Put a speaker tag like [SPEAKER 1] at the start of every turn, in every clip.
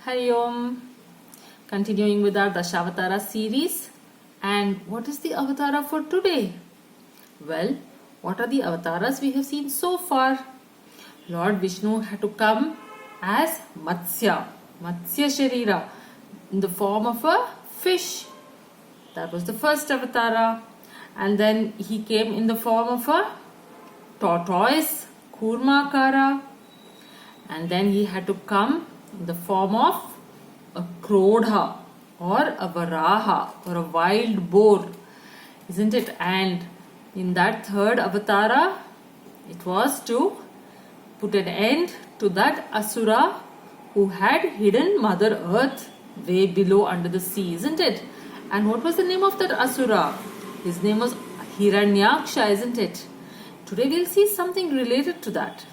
[SPEAKER 1] Hari Om. Continuing with our Dashavatara series. And what is the avatara for today? Well, what are the avatars we have seen so far? Lord Vishnu had to come as Matsya Sharira, in the form of a fish. That was the first avatara. And then he came in the form of a tortoise, Kurmakara. And then he had to come in the form of a Krodha or a Varaha or a wild boar, isn't it? And in that third avatara, it was to put an end to that Asura who had hidden Mother Earth way below under the sea, isn't it? And what was the name of that Asura? His name was Hiranyaksha, isn't it? Today we'll see something related to that.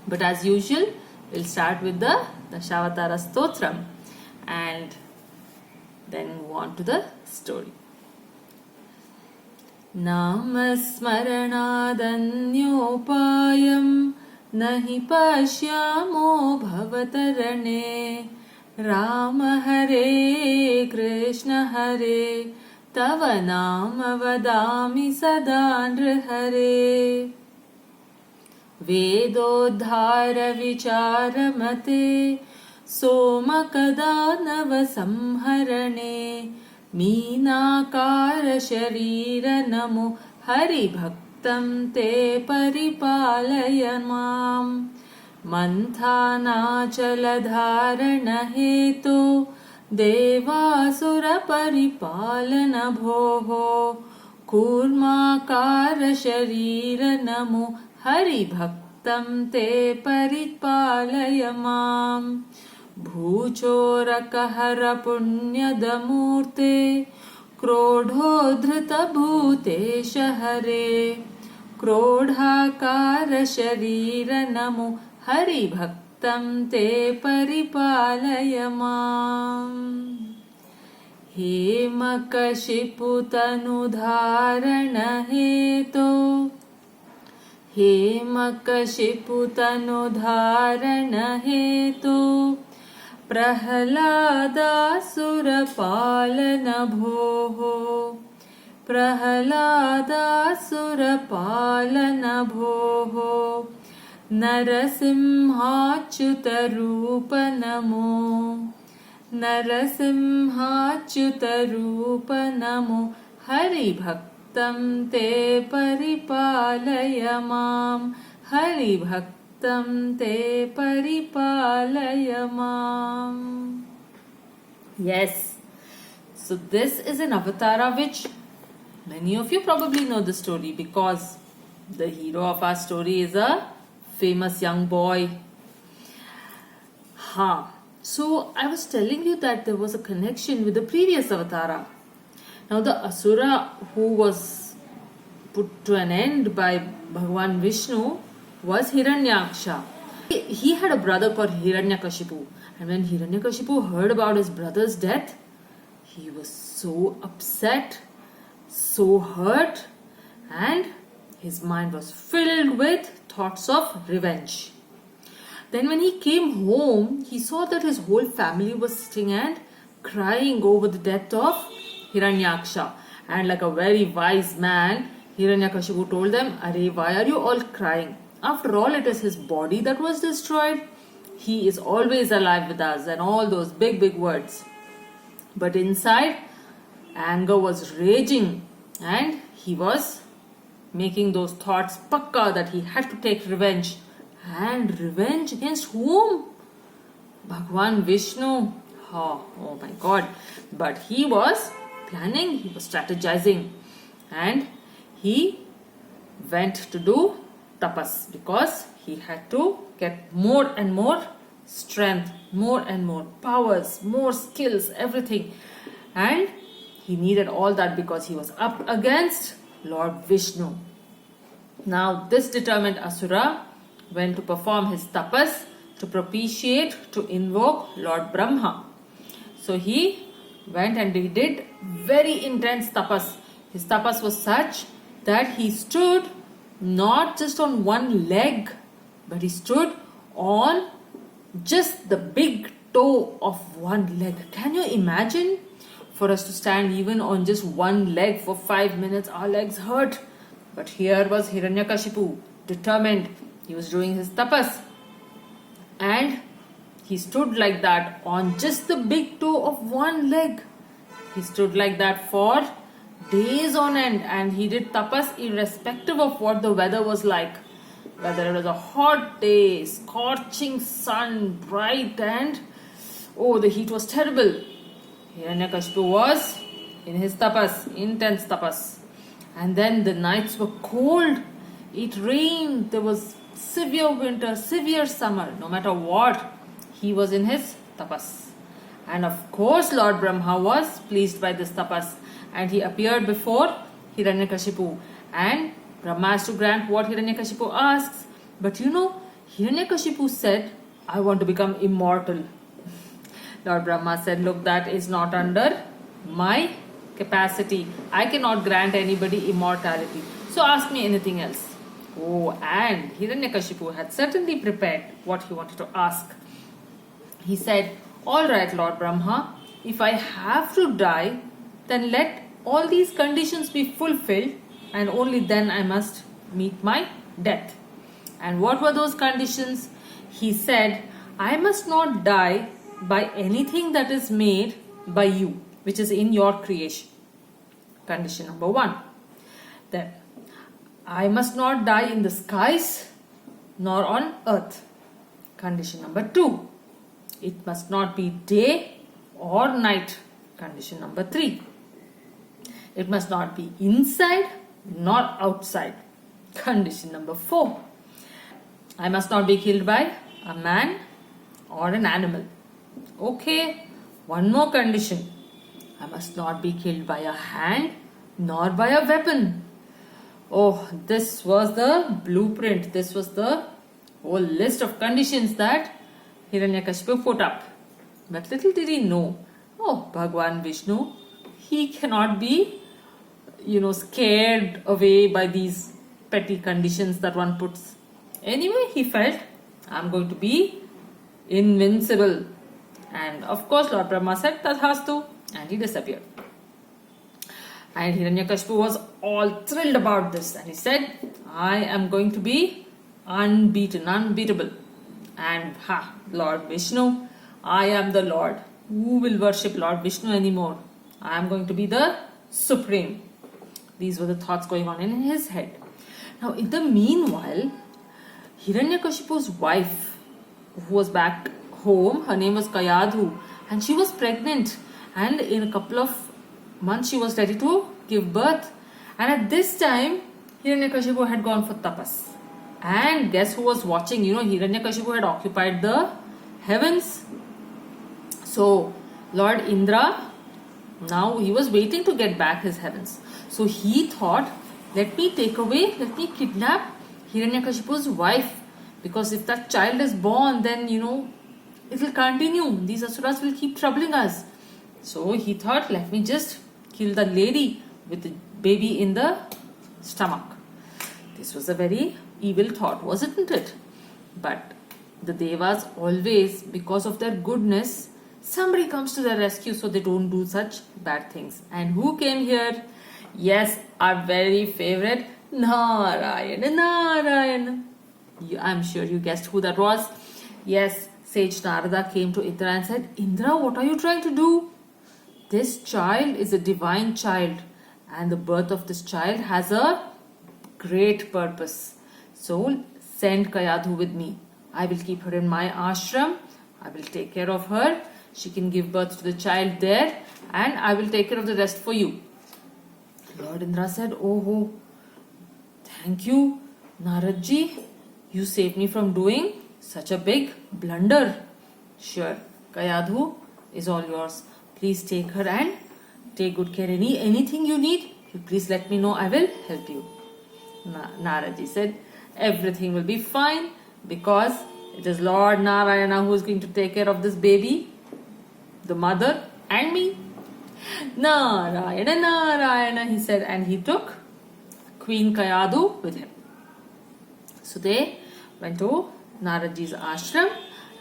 [SPEAKER 1] But as usual, we'll start with the Dashavatara Stotram and then move on to the story. Namasmaranadanyopayam nahi pashyamo bhavatarane Rama Hare Krishna Hare Tava Nama Vadami Sada Nrihare वेदोद्धार विचारमते सोमकदानव संहरणे मीनाकार शरीर नमो हरिभक्तं ते परिपालय माम् मन्थानाचलधारण हेतो देवासुर परिपालन भोः कूर्माकार शरीर नमो हरिभक्तं ते परिपालय माम् भूचोरकहर पुण्यदमूर्ते क्रोधोद्धृत भूतेश हरे क्रोधाकार शरीर नमो हरिभक्तं ते परिपालय माम् हेमकशिपुतनुधारण हेतो हेमकशिपुतनुधारण हेतो प्रह्लादासुरपालन भोः प्रह्लादासुरपालन भोः नरसिंहाच्युतरूप नमो नरसिंहाच्युतरूप नमो हरिभक्तं ते परिपालय माम् हरिभक्तं ते परिपालय माम्. Yes, so this is an avatara which many of you probably know the story because the hero of our story is a famous young boy. So I was telling you that there was a connection with the previous avatara. Now the Asura who was put to an end by Bhagavan Vishnu was Hiranyaksha. He had a brother called Hiranyakashipu, and when Hiranyakashipu heard about his brother's death, he was so upset, so hurt, and his mind was filled with thoughts of revenge. Then when he came home, he saw that his whole family was sitting and crying over the death of Hiranyaksha. And like a very wise man, Hiranyakashipu told them, "Arey, why are you all crying? After all, it is his body that was destroyed. He is always alive with us," and all those big words. But inside, anger was raging and he was making those thoughts pakka that he had to take revenge. And revenge against whom? Bhagwan Vishnu. Oh my God. But he was planning, he was strategizing, and he went to do tapas because he had to get more and more strength, more and more powers, more skills, everything. And he needed all that because he was up against Lord Vishnu. Now this determined Asura went to perform his tapas to propitiate, to invoke Lord Brahma. So he went and he did very intense tapas. His tapas was such that he stood not just on one leg, but he stood on just the big toe of one leg. Can you imagine? For us to stand even on just one leg for 5 minutes, our legs hurt. But here was Hiranyakashipu, determined. He was doing his tapas. And he stood like that on just the big toe of one leg. He stood like that for days on end, and he did tapas irrespective of what the weather was like. Whether it was a hot day, scorching sun, bright, and the heat was terrible. Hiranyakashipu was in his tapas, intense tapas. And then the nights were cold. It rained. There was severe winter, severe summer. No matter what, he was in his tapas. And of course, Lord Brahma was pleased by this tapas. And he appeared before Hiranyakashipu. And Brahma has to grant what Hiranyakashipu asks. But Hiranyakashipu said, I want to become immortal. Lord Brahma said, look, that is not under my capacity. I cannot grant anybody immortality. So ask me anything else. And Hiranyakashipu had certainly prepared what he wanted to ask. He said, all right, Lord Brahma, if I have to die, then let all these conditions be fulfilled, and only then I must meet my death. And what were those conditions? He said, I must not die by anything that is made by you, which is in your creation. Condition number 1. Then, I must not die in the skies nor on earth. Condition number 2. It must not be day or night. Condition number 3. It must not be inside nor outside. Condition number 4. I must not be killed by a man or an animal. Okay, one more condition. I must not be killed by a hand nor by a weapon. This was the blueprint. This was the whole list of conditions that Hiranyakashipu put up. But little did he know, Bhagwan Vishnu, he cannot be, scared away by these petty conditions that one puts. Anyway, he felt, I'm going to be invincible. And of course, Lord Brahma said, Tathastu, and he disappeared. And Hiranyakashipu was all thrilled about this. And he said, I am going to be unbeaten, unbeatable. And Lord Vishnu, I am the Lord. Who will worship Lord Vishnu anymore? I am going to be the supreme. These were the thoughts going on in his head. Now, in the meanwhile, Hiranyakashipu's wife, who was back home, her name was Kayadhu, and she was pregnant. And in a couple of months, she was ready to give birth. And at this time, Hiranyakashipu had gone for tapas. And guess who was watching? Hiranyakashipu had occupied the heavens. So, Lord Indra, now he was waiting to get back his heavens. So, he thought, let me kidnap Hiranyakashipu's wife. Because if that child is born, then, it will continue. These asuras will keep troubling us. So, he thought, let me just kill the lady with the baby in the stomach. This was a very evil thought, wasn't it? But the devas always, because of their goodness, somebody comes to their rescue so they don't do such bad things. And who came here? Yes, our very favorite Narayana. I'm sure you guessed who that was. Yes, Sage Narada came to Indra and said, Indra, what are you trying to do? This child is a divine child, and the birth of this child has a great purpose. So send Kayadhu with me. I will keep her in my ashram. I will take care of her. She can give birth to the child there, and I will take care of the rest for you. Lord Indra said, Oh, thank you, Naradji. You saved me from doing such a big blunder. Sure, Kayadhu is all yours. Please take her and take good care. Anything you need, you please let me know. I will help you. Naradji said, everything will be fine because it is Lord Narayana who is going to take care of this baby, the mother, and me. Narayana, Narayana, he said, and he took Queen Kayadhu with him. So they went to Naradji's ashram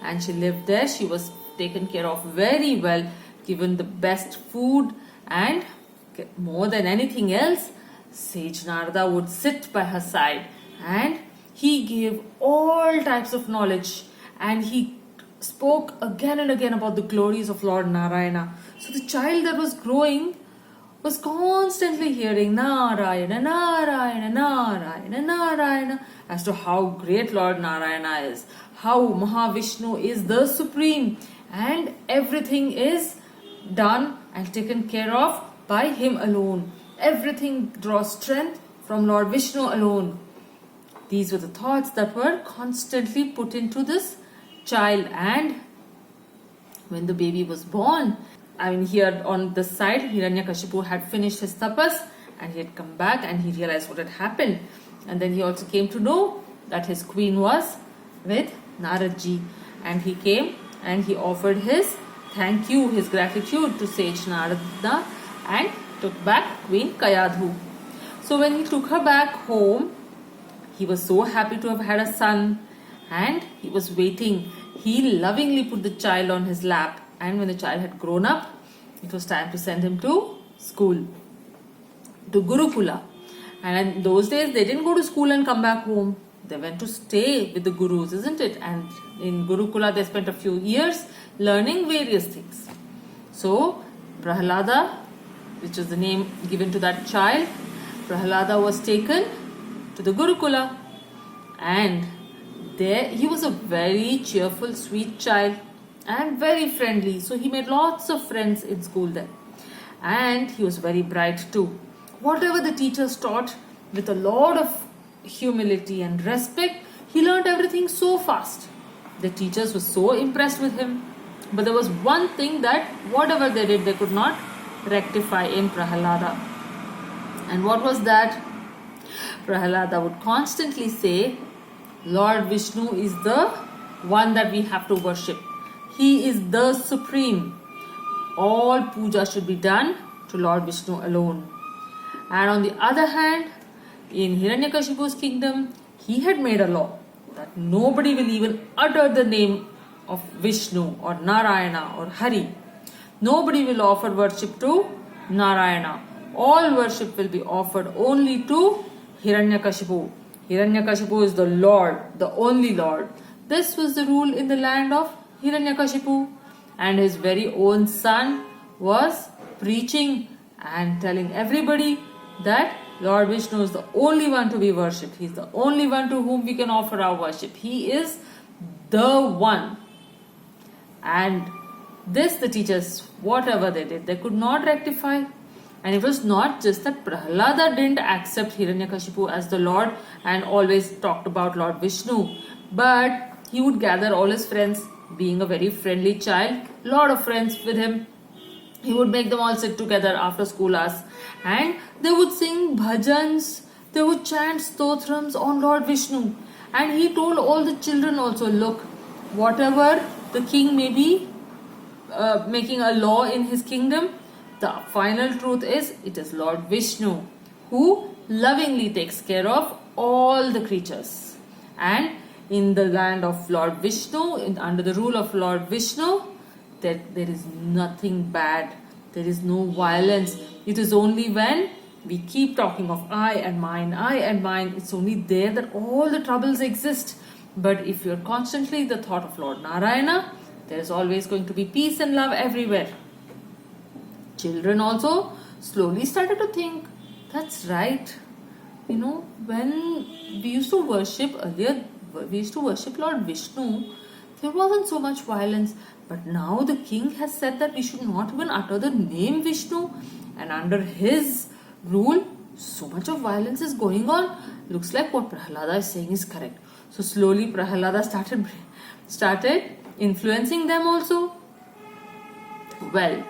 [SPEAKER 1] and she lived there. She was taken care of very well, given the best food, and more than anything else, Sage Narada would sit by her side, and he gave all types of knowledge, and he spoke again and again about the glories of Lord Narayana. So the child that was growing was constantly hearing Narayana, Narayana, Narayana, Narayana, as to how great Lord Narayana is, how Mahavishnu is the supreme, and everything is done and taken care of by him alone. Everything draws strength from Lord Vishnu alone. These were the thoughts that were constantly put into this child. And when the baby was born, here on the side, Hiranyakashipu had finished his tapas, and he had come back and he realized what had happened. And then he also came to know that his queen was with Naradji, and he came and he offered his thank you, his gratitude to Sage Narada, and took back Queen Kayadhu. So when he took her back home, he was so happy to have had a son, and he was waiting. He lovingly put the child on his lap, and when the child had grown up, it was time to send him to school, to Gurukula. And in those days, they didn't go to school and come back home. They went to stay with the gurus, isn't it? And in Gurukula, they spent a few years learning various things. So, Prahlada, which was the name given to that child, Prahlada was taken to the Gurukula, and there he was a very cheerful, sweet child and very friendly. So he made lots of friends in school there, and he was very bright too. Whatever the teachers taught, with a lot of humility and respect, he learned everything so fast. The teachers were so impressed with him. But there was one thing that whatever they did, they could not rectify in Prahlada. And what was that? Prahlada would constantly say, Lord Vishnu is the one that we have to worship. He is the supreme. All puja should be done to Lord Vishnu alone. And on the other hand, in Hiranyakashipu's kingdom, he had made a law that nobody will even utter the name of Vishnu or Narayana or Hari. Nobody will offer worship to Narayana. All worship will be offered only to Hiranyakashipu. Hiranyakashipu is the Lord, the only Lord. This was the rule in the land of Hiranyakashipu, and his very own son was preaching and telling everybody that Lord Vishnu is the only one to be worshipped. He is the only one to whom we can offer our worship. He is the one. And this, the teachers, whatever they did, they could not rectify. And it was not just that Prahlada didn't accept Hiranyakashipu as the Lord and always talked about Lord Vishnu, but he would gather all his friends, being a very friendly child, lot of friends with him. He would make them all sit together after school hours, and they would sing bhajans, they would chant stotrams on Lord Vishnu. And he told all the children also, look, whatever the king may be making a law in his kingdom, the final truth is, it is Lord Vishnu who lovingly takes care of all the creatures. And in the land of Lord Vishnu, under the rule of Lord Vishnu, there is nothing bad. There is no violence. It is only when we keep talking of I and mine, it's only there that all the troubles exist. But if you're constantly the thought of Lord Narayana, there is always going to be peace and love everywhere. Children also slowly started to think, that's right. When we used to worship earlier, we used to worship Lord Vishnu, there wasn't so much violence. But now the king has said that we should not even utter the name Vishnu, and under his rule, so much of violence is going on. Looks like what Prahlada is saying is correct. So slowly Prahlada started influencing them also. Well,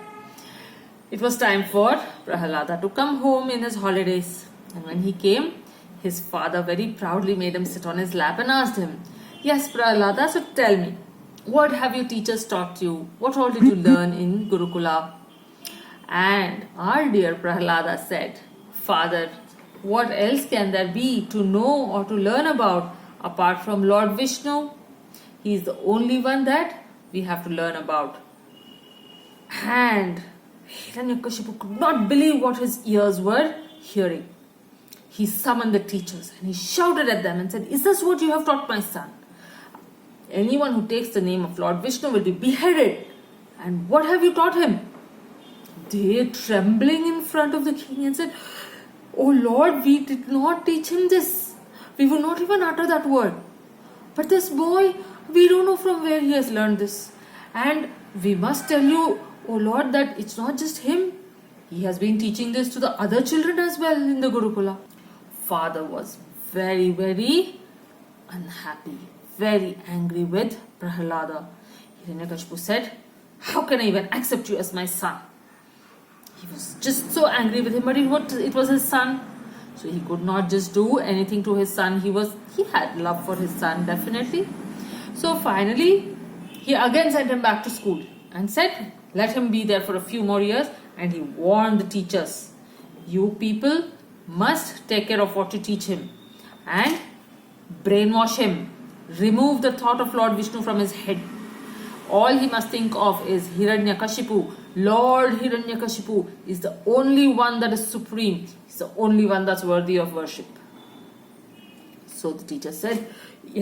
[SPEAKER 1] it was time for Prahlada to come home in his holidays. And when he came, his father very proudly made him sit on his lap and asked him, yes, Prahlada, so tell me, what have your teachers taught you? What all did you learn in Gurukula? And our dear Prahlada said, Father, what else can there be to know or to learn about apart from Lord Vishnu? He is the only one that we have to learn about. And Hiranyakashipu could not believe what his ears were hearing. He summoned the teachers and he shouted at them and said, "Is this what you have taught my son? Anyone who takes the name of Lord Vishnu will be beheaded. And what have you taught him?" They, trembling in front of the king, and said, "Oh Lord, we did not teach him this. We will not even utter that word. But this boy, we don't know from where he has learned this. And we must tell you, oh Lord, that it's not just him. He has been teaching this to the other children as well in the Gurukula." Father was very, very unhappy, very angry with Prahalada. Hiranyakashipu said, "How can I even accept you as my son?" He was just so angry with him, but it was his son. So he could not just do anything to his son. He had love for his son, definitely. So finally, he again sent him back to school and said, let him be there for a few more years. And he warned the teachers, "You people must take care of what you teach him and brainwash him. Remove the thought of Lord Vishnu from his head. All he must think of is Hiranyakashipu. Lord Hiranyakashipu is the only one that is supreme. He's the only one that's worthy of worship." So the teacher said,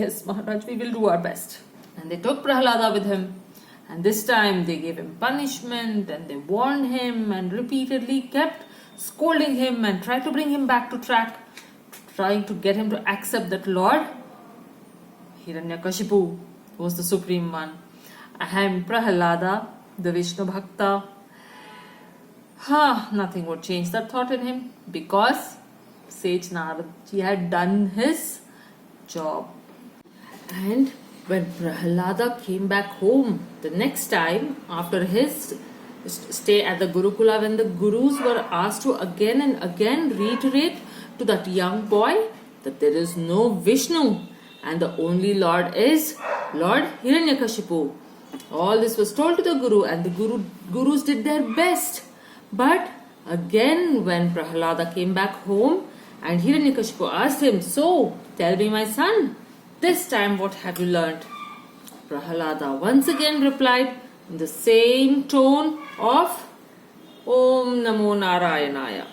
[SPEAKER 1] "Yes, Maharaj, we will do our best." And they took Prahalada with him. And this time they gave him punishment and they warned him and repeatedly kept scolding him and tried to bring him back to track, trying to get him to accept that Lord Hiranyakashipu was the supreme one. And Prahalada, the Vishnu Bhakta, nothing would change that thought in him, because Sage Narad, he had done his job. And when Prahalada came back home the next time after his stay at the Gurukula, when the Gurus were asked to again and again reiterate to that young boy that there is no Vishnu and the only Lord is Lord Hiranyakashipu. All this was told to the Guru, and the Gurus did their best. But again, when Prahalada came back home and Hiranyakashipu asked him, "So, tell me, my son, this time what have you learned?" Prahalada once again replied in the same tone of Om Namo Narayanaya.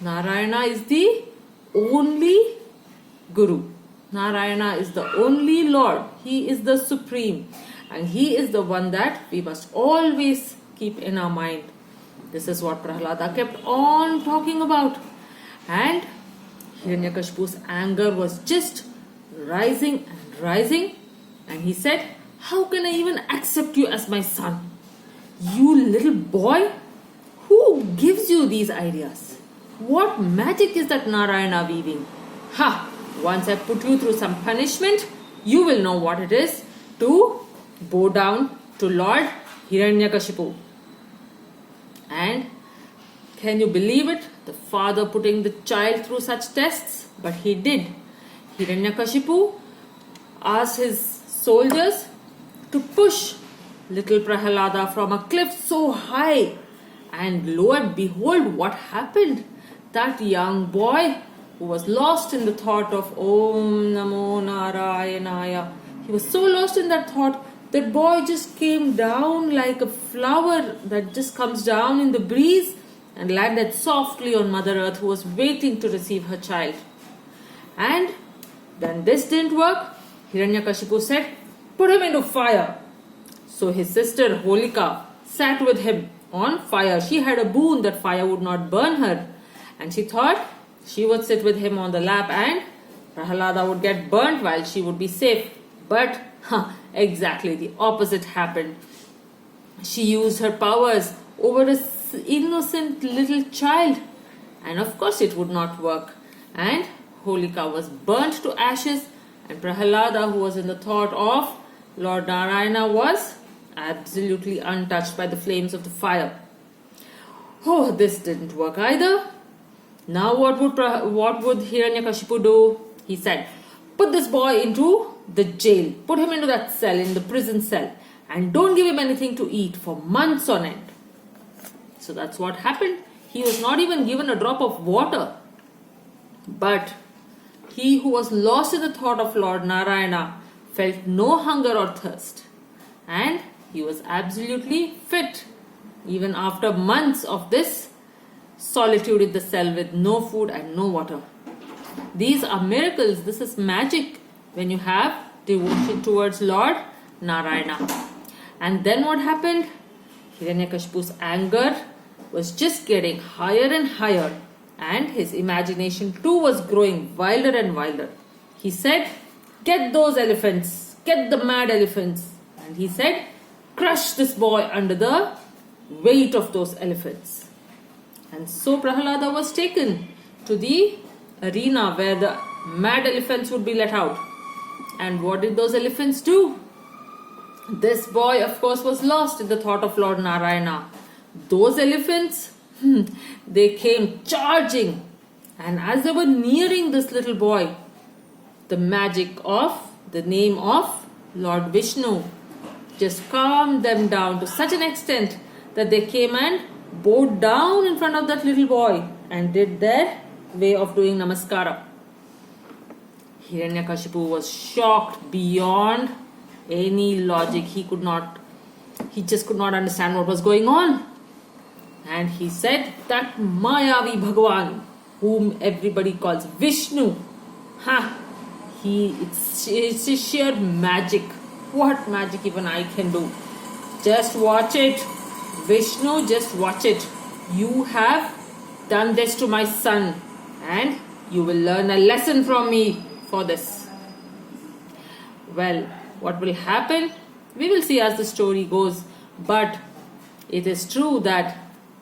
[SPEAKER 1] Narayana is the only Guru. Narayana is the only Lord. He is the supreme. And he is the one that we must always keep in our mind. This is what Prahalada kept on talking about. And Hiranyakashipu's anger was just rising and rising. And he said, "How can I even accept you as my son? You little boy, who gives you these ideas? What magic is that Narayana weaving? Once I put you through some punishment, you will know what it is to bow down to Lord Hiranyakashipu." And can you believe it? The father putting the child through such tests? But he did. Hiranyakashipu asked his soldiers to push little Prahalada from a cliff so high. And lo and behold, what happened? That young boy who was lost in the thought of Om Namo Narayanaya, he was so lost in that thought, that boy just came down like a flower that just comes down in the breeze and landed softly on Mother Earth, who was waiting to receive her child. And then this didn't work. Hiranyakashipu said, "Put him into fire." So his sister Holika sat with him on fire. She had a boon that fire would not burn her. And she thought she would sit with him on the lap and Prahalada would get burnt while she would be safe. But exactly the opposite happened. She used her powers over an innocent little child. And of course it would not work. And Holika was burnt to ashes. And Prahalada, who was in the thought of Lord Narayana, was absolutely untouched by the flames of the fire. Oh, this didn't work either. Now what would Hiranyakashipu do? He said, "Put this boy into the jail. Put him into that cell, in the prison cell. And don't give him anything to eat for months on end." So that's what happened. He was not even given a drop of water. But he who was lost in the thought of Lord Narayana felt no hunger or thirst. And he was absolutely fit, even after months of this solitude in the cell with no food and no water. These are miracles. This is magic when you have devotion towards Lord Narayana. And then what happened? Hiranyakashipu's anger was just getting higher and higher, and his imagination too was growing wilder and wilder. He said, "Get those elephants, get the mad elephants." And he said, "Crush this boy under the weight of those elephants." And so Prahalada was taken to the arena where the mad elephants would be let out. And what did those elephants do? This boy, of course, was lost in the thought of Lord Narayana. Those elephants, they came charging. And as they were nearing this little boy, the magic of the name of Lord Vishnu just calmed them down to such an extent that they came and bowed down in front of that little boy and did their way of doing namaskara. Hiranyakashipu was shocked beyond any logic. He just could not understand what was going on. And he said that Mayavi Bhagavan, whom everybody calls Vishnu, it's sheer magic. What magic even I can do? Just watch it. Vishnu, just watch it. You have done this to my son, and you will learn a lesson from me for this. Well, what will happen? We will see as the story goes. But it is true that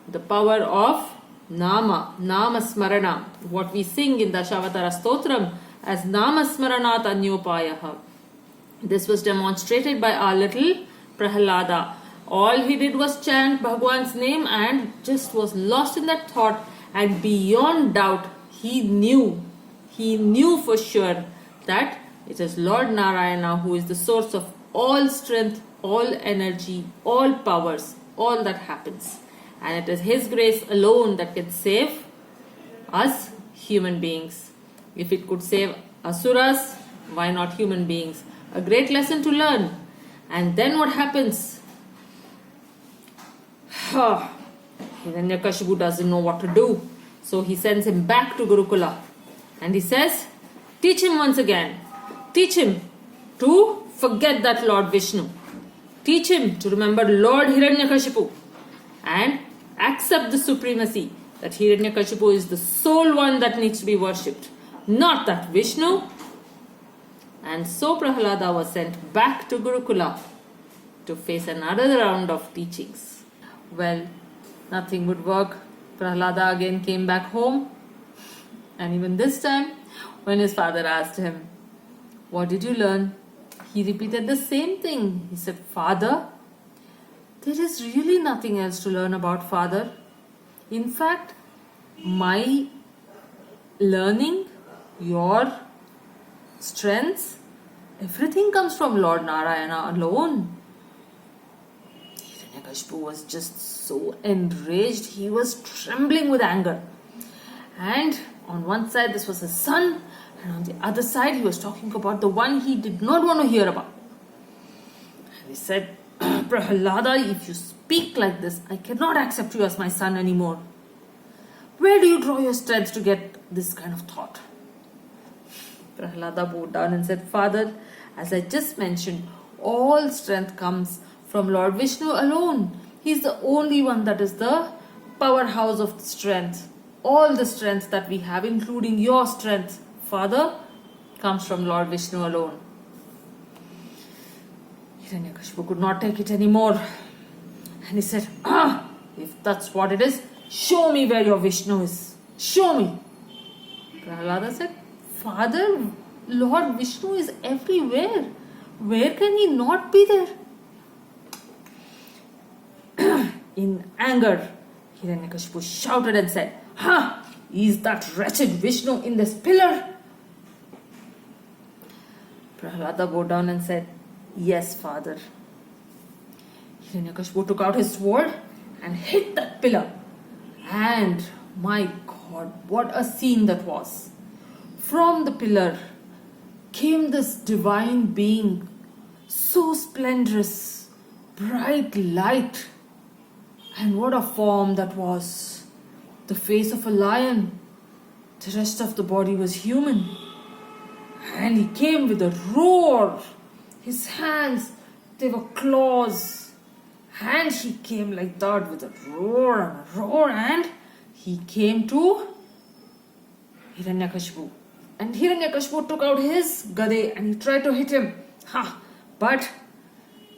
[SPEAKER 1] the power of Nama Smarana, what we sing in the Dashavatara Stotram as Nama Smaranat Anyopayaha, this was demonstrated by our little Prahalada. All he did was chant Bhagwan's name and just was lost in that thought, and beyond doubt he knew for sure that it is Lord Narayana who is the source of all strength, all energy, all powers, all that happens. And it is His grace alone that can save us human beings. If it could save asuras, why not human beings? A great lesson to learn. And then what happens? Hiranyakashipu doesn't know what to do. So he sends him back to Gurukula. And he says, teach him once again. Teach him to forget that Lord Vishnu. Teach him to remember Lord Hiranyakashipu and accept the supremacy that Hiranyakashipu is the sole one that needs to be worshipped, not that Vishnu. And so Prahalada was sent back to Gurukula to face another round of teachings. Well, nothing would work. Prahalada again came back home, and even this time, when his father asked him, "What did you learn?" he repeated the same thing. He said, "Father, there is really nothing else to learn about, Father. In fact, my learning, your strengths, everything comes from Lord Narayana alone." Hiranyakashipu was just so enraged. He was trembling with anger. And on one side, this was his son, and on the other side, he was talking about the one he did not want to hear about. And he said, "Prahalada, if you speak like this, I cannot accept you as my son anymore. Where do you draw your strength to get this kind of thought?" Prahalada bowed down and said, "Father, as I just mentioned, all strength comes from Lord Vishnu alone. He is the only one that is the powerhouse of strength. All the strength that we have, including your strength, Father, comes from Lord Vishnu alone." Hiranyakashipu could not take it anymore. And he said, "If that's what it is, show me where your Vishnu is. Show me." Prahalada said, "Father, Lord Vishnu is everywhere. Where can he not be there?" In anger, Hiranyakashipu shouted and said, "Is that wretched Vishnu in this pillar?" Prahalada bowed down and said, "Yes, Father." Hiranyakashipu took out his sword and hit that pillar. And my God, what a scene that was. From the pillar came this divine being, so splendorous, bright light. And what a form that was! The face of a lion. The rest of the body was human. And he came with a roar. His hands, they were claws. And he came like that with a roar and a roar. And he came to Hiranyakashipu. And Hiranyakashipu took out his gade and he tried to hit him. But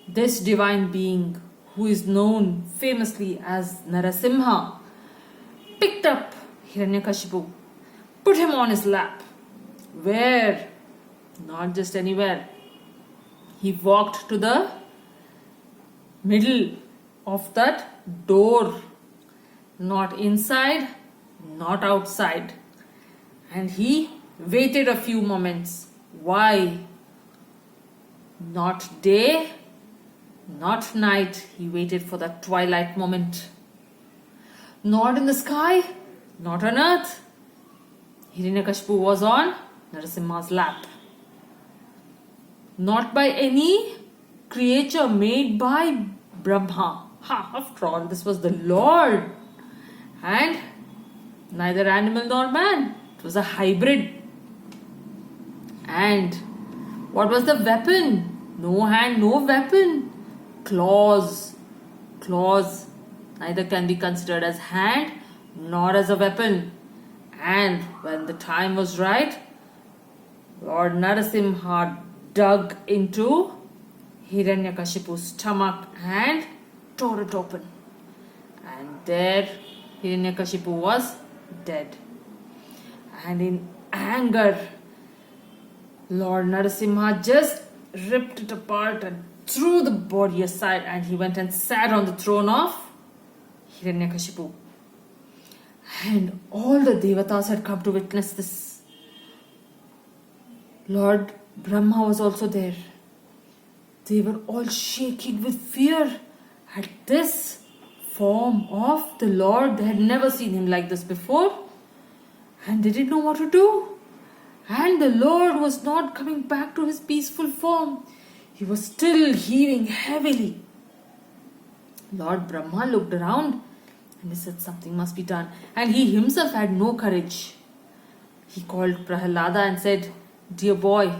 [SPEAKER 1] this divine being, who is known famously as Nrsimha, picked up Hiranyakashipu, put him on his lap. Where? Not just anywhere. He walked to the middle of that door. Not inside, not outside. And he waited a few moments. Why? Not day, not night. He waited for that twilight moment. Not in the sky, not on earth. Hiranyakashipu was on Nrsimha's lap. Not by any creature made by Brahma. After all, this was the Lord. And neither animal nor man. It was a hybrid. And what was the weapon? No hand, no weapon. Claws. Claws neither can be considered as hand nor as a weapon. And when the time was right, Lord Nrsimha dug into Hiranyakashipu's stomach and tore it open. And there Hiranyakashipu was dead. And in anger, Lord Nrsimha just ripped it apart and threw the body aside, and he went and sat on the throne of Hiranyakashipu. And all the Devatas had come to witness this. Lord Brahma was also there. They were all shaking with fear at this form of the Lord. They had never seen him like this before. And they didn't know what to do. And the Lord was not coming back to his peaceful form. He was still heaving heavily. Lord Brahma looked around and he said something must be done. And he himself had no courage. He called Prahalada and said, "Dear boy,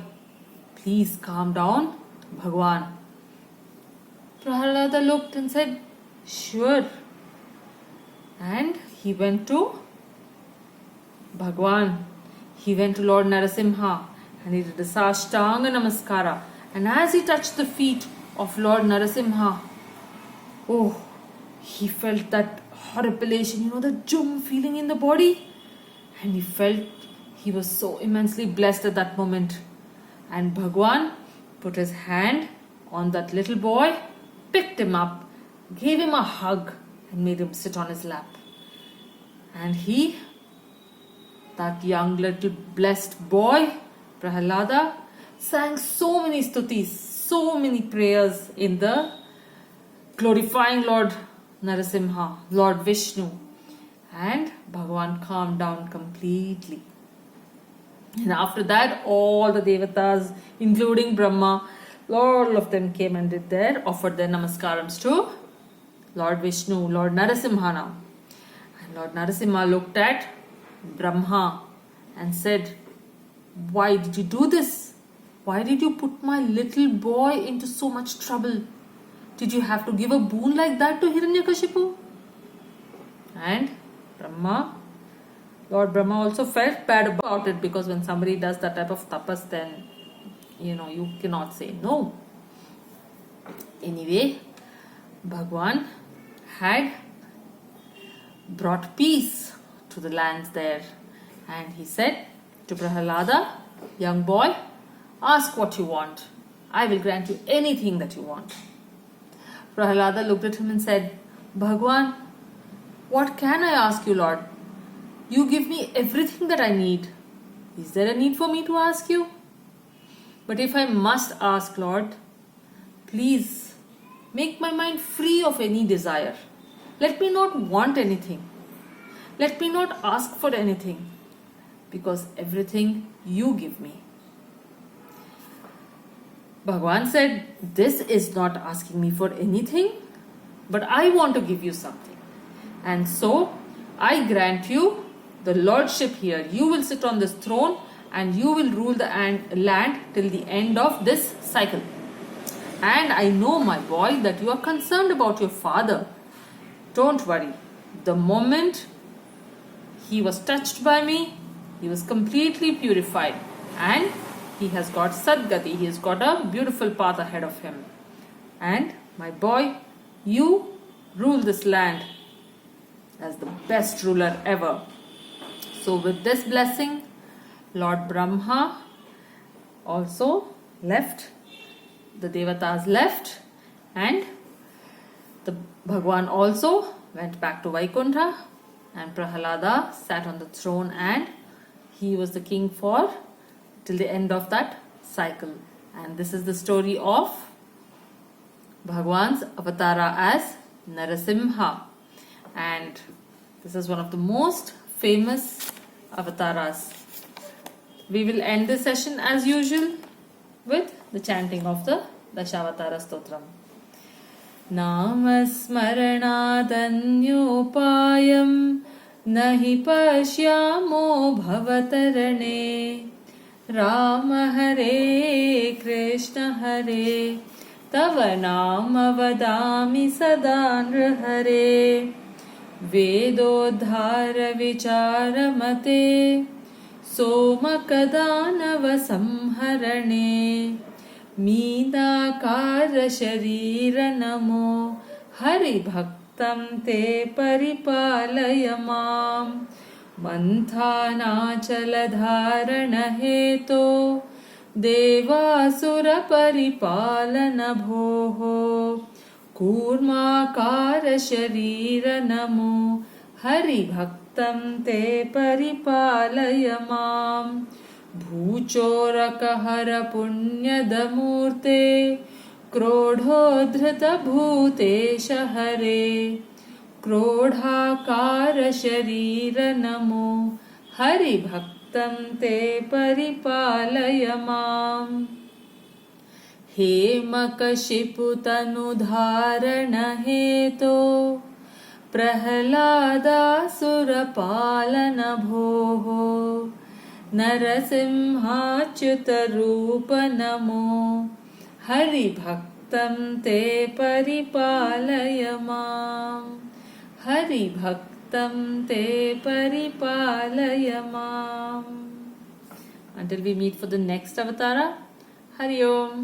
[SPEAKER 1] please calm down, Bhagwan." Prahalada looked and said, "Sure." And he went to Bhagwan. He went to Lord Nrsimha and he did a Sashtanga Namaskara. And as he touched the feet of Lord Nrsimha, he felt that horripilation, the jum feeling in the body. And he felt he was so immensely blessed at that moment. And Bhagwan put his hand on that little boy, picked him up, gave him a hug and made him sit on his lap. And that young little blessed boy, Prahalada, sang so many stutis, so many prayers in the glorifying Lord Nrsimha, Lord Vishnu. And Bhagwan calmed down completely. And after that, all the Devatas, including Brahma, all of them came and offered their namaskarams to Lord Vishnu, Lord Nrsimha now. And Lord Nrsimha looked at Brahma and said, "Why did you do this? Why did you put my little boy into so much trouble? Did you have to give a boon like that to Hiranyakashipu?" And Lord Brahma also felt bad about it, because when somebody does that type of tapas, then you cannot say no. Anyway, Bhagwan had brought peace to the lands there, and he said to Prahalada, "Young boy, ask what you want. I will grant you anything that you want." Prahalada looked at him and said, "Bhagwan, what can I ask you, Lord? You give me everything that I need. Is there a need for me to ask you? But if I must ask, Lord, please make my mind free of any desire. Let me not want anything. Let me not ask for anything, because everything you give me." Bhagwan said, this is not asking me for anything, but I want to give you something. And so I grant you the lordship here. You will sit on this throne and you will rule the land till the end of this cycle. And I know, my boy, that you are concerned about your father. Don't worry. The moment he was touched by me, he was completely purified. And he has got Sadgati. He has got a beautiful path ahead of him. And my boy, you rule this land as the best ruler ever. So with this blessing, Lord Brahma also left. The Devatas left, and the Bhagwan also went back to Vaikuntha, and Prahalada sat on the throne, and he was the king for till the end of that cycle. And this is the story of Bhagwan's Avatara as Nrsimha, and this is one of the most famous avataras. We will end this session as usual with the chanting of the Dashavatara Stotram. Namasmaranadanyopayam nahi pashyamo bhavatarane Rama Hare Krishna Hare Tava Nama Vadami Sada Nrhare Vedodhara Vicharamate सोमकदानव संहरणे मीनाकार शरीर नमो हरिभक्तं ते परिपालय मां मन्थानाचलधारण हेतो देवासुर परिपालन भोः कूर्माकार शरीर नमो हरिभक्तं ते परिपालय मां भूचोरकहर पुण्यदमूर्ते क्रोधोद्धृत भूतेश हरे क्रोधाकार शरीर नमो हरिभक्तं ते परिपालय मां हेमकशिपुतनुधारण हेतो प्रह्लादासुरपालन भोः नरसिंहाच्युतरूप नमो हरिभक्तं ते परिपालय मां हरिभक्तं ते परिपालय मां. Until we meet for the next avatara, Hari Om.